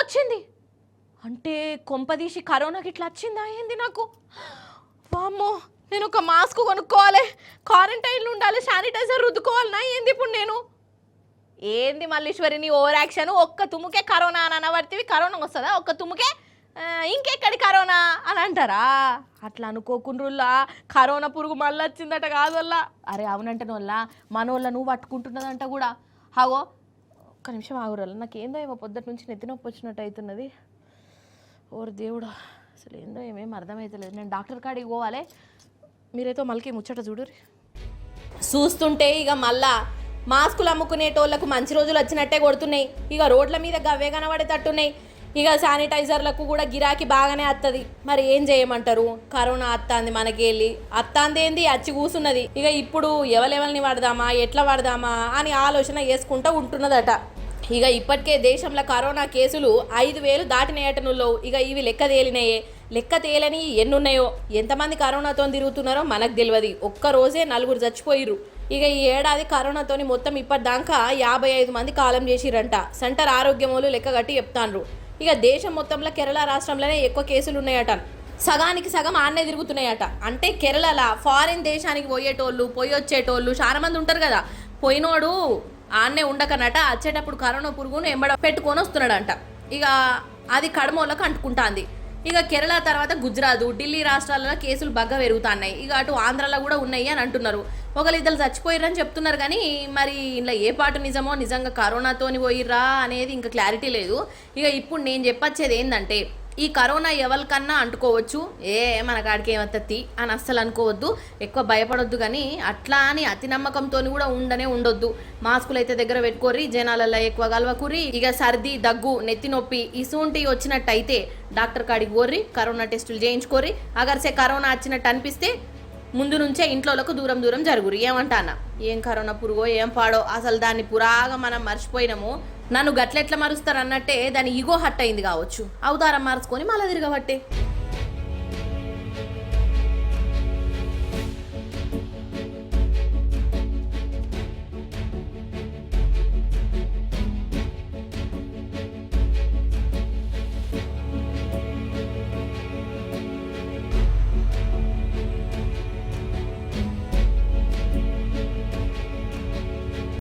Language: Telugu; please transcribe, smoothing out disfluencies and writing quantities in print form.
వచ్చింది అంటే కొంపదీసి కరోనాకి ఇట్లా వచ్చిందా ఏంది నాకు? వామ్మో, నేను ఒక మాస్క్ కొనుక్కోవాలి, క్వారంటైన్లో ఉండాలి, శానిటైజర్ రుద్దుకోవాలన్నా ఏంది ఇప్పుడు నేను? ఏంది మల్లీశ్వరి నీ ఓవర్ యాక్షన్? ఒక్క తుమ్ముకే కరోనా అని అనబడితే కరోనా వస్తుందా? ఒక్క తుమ్ముకే ఇంకెక్కడి కరోనా అని అంటారా? అట్లా అనుకోకుండా కరోనా పురుగు మళ్ళీ వచ్చిందట కాదు వల్ల. అరే అవునంటే వల్ల మనోళ్ళ నువ్వు పట్టుకుంటున్నదంట కూడా. హాగో ఒక్క నిమిషం ఆగురల్ల, నాకేందో ఏమో పొద్దుటి నుంచి నెత్తి నొప్పి వచ్చినట్టు అవుతున్నది. ఓరు దేవుడా, అసలు ఏందో ఏమేమి అర్థమవుతలేదు. నేను డాక్టర్ కాడికి పోవాలి, మీరైతే మళ్ళీ ముచ్చట చూడురి. చూస్తుంటే ఇక మళ్ళా మాస్కులు అమ్ముకునేటోళ్లకు మంచి రోజులు వచ్చినట్టే కొడుతున్నాయి. ఇక రోడ్ల మీద గవ్వే కనబడేటట్టున్నాయి. ఇక శానిటైజర్లకు కూడా గిరాకీ బాగానే వస్తుంది. మరి ఏం చేయమంటారు? కరోనా అత్తాంది మనకి వెళ్ళి అత్తాందేంది అచ్చి కూసున్నది. ఇక ఇప్పుడు ఎవరెవరిని వాడదామా, ఎట్లా వాడదామా అని ఆలోచన చేసుకుంటూ ఉంటున్నదట. ఇక ఇప్పటికే దేశంలో కరోనా కేసులు 5,000 దాటినయటనుల్లో. ఇక ఇవి లెక్క తేలినాయే. లెక్క తేలని ఎన్నున్నాయో, ఎంతమంది కరోనాతో తిరుగుతున్నారో మనకు తెలియదు. ఒక్కరోజే 4 చచ్చిపోయిర్రు. ఇక ఈ ఏడాది కరోనాతోని మొత్తం ఇప్పటిదాకా 55 మంది కాలం చేసిరంట. సెంటర్ ఆరోగ్యం వాళ్ళు లెక్క కట్టి చెప్తాండ్రు. ఇక దేశం మొత్తంలో కేరళ రాష్ట్రంలోనే ఎక్కువ కేసులు ఉన్నాయట. సగానికి సగం ఆడనే తిరుగుతున్నాయట. అంటే కేరళలో ఫారిన్ దేశానికి పోయేటోళ్ళు, పోయి వచ్చేటోళ్ళు చాలా మంది ఉంటారు కదా. పోయినోడు ఆడనే ఉండకనట, వచ్చేటప్పుడు కరోనా పురుగును ఎంబడ పెట్టుకొని వస్తున్నాడంట. ఇక అది కడమోళ్ళకు అంటుకుంటాంది. ఇక కేరళ తర్వాత గుజరాత్, ఢిల్లీ రాష్ట్రాలలో కేసులు బాగా పెరుగుతున్నాయి. ఇక అటు ఆంధ్రాలో కూడా ఉన్నాయి అని అంటున్నారు. ఒకరిద్దరు చచ్చిపోయిర్రని చెప్తున్నారు. కానీ మరి ఇలా ఏ పాటు నిజమో, నిజంగా కరోనాతోని పోయిర్రా అనేది ఇంకా క్లారిటీ లేదు. ఇక ఇప్పుడు నేను చెప్పొచ్చేది ఏంటంటే, ఈ కరోనా ఎవరికన్నా అంటుకోవచ్చు, మన కాడికి ఏమత్తది అని అస్సలు అనుకోవద్దు, ఎక్కువ భయపడొద్దు. కానీ అట్లా అని అతి నమ్మకంతో కూడా ఉండొద్దు. మాస్కులు అయితే దగ్గర పెట్టుకోర్రి, జనాలల్లో ఎక్కువ కలవకుర్రి. ఇక సర్ది, దగ్గు, నెత్తి నొప్పి ఇసుంటి వచ్చినట్టయితే డాక్టర్ కాడికి పోర్రి, కరోనా టెస్టులు చేయించుకోర్రి. అగర్సే కరోనా వచ్చినట్టు అనిపిస్తే ముందు నుంచే ఇంట్లోలకు దూరం జరుగురు. ఏమంటానా, ఏం కరోనా పురుగో ఏం పాడో, అసలు దాన్ని పురాగా మనం మర్చిపోయినాము. నన్ను గట్లెట్లా మరుస్తారు అన్నట్టే దాని ఈగో హట్ అయింది కావచ్చు. అవతారం మార్చుకొని మళ్ళీ తిరగబట్టే.